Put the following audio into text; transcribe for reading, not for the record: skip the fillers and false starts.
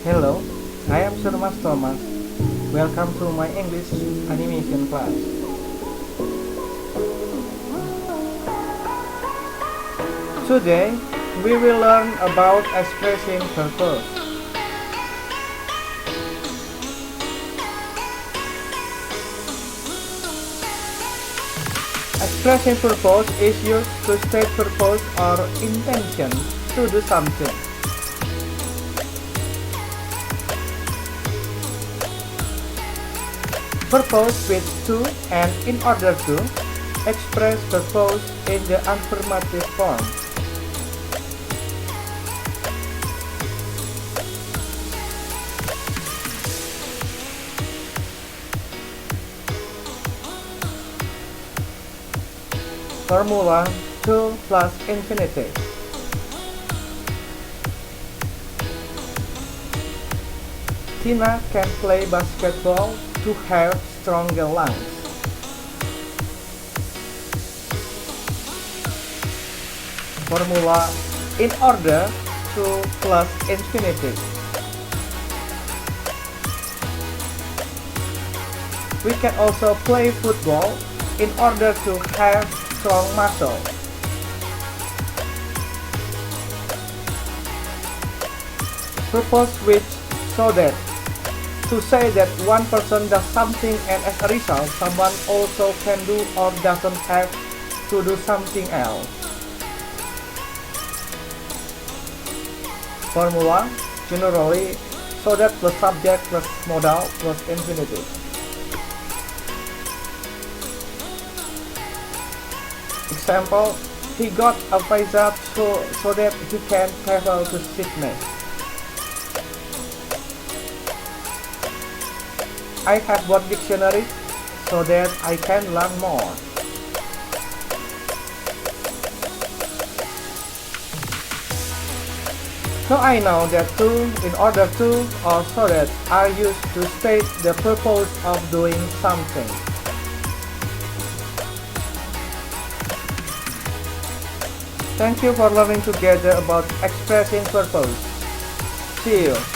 Hello, I am Sir Mas Thomas. Welcome to my English animation class. Today, we will learn about expressing purpose. Expressing purpose is used to state purpose or intention to do something. Purpose with to and in order to express purpose in the affirmative form. Formula 2 plus infinitive. Tina can play basketball to have stronger lungs. Formula in order to plus infinitive. We can also play football in order to have strong muscle. Purpose which so that. To say that one person does something and as a result someone also can do or doesn't have to do something else. Formula generally so that plus subject plus modal plus infinitive. Example, he got a visa so that he can travel to Sydney. I have bought dictionary so that I can learn more. So I know that to, in order to, or so that are used to state the purpose of doing something. Thank you for learning together about expressing purpose. See you.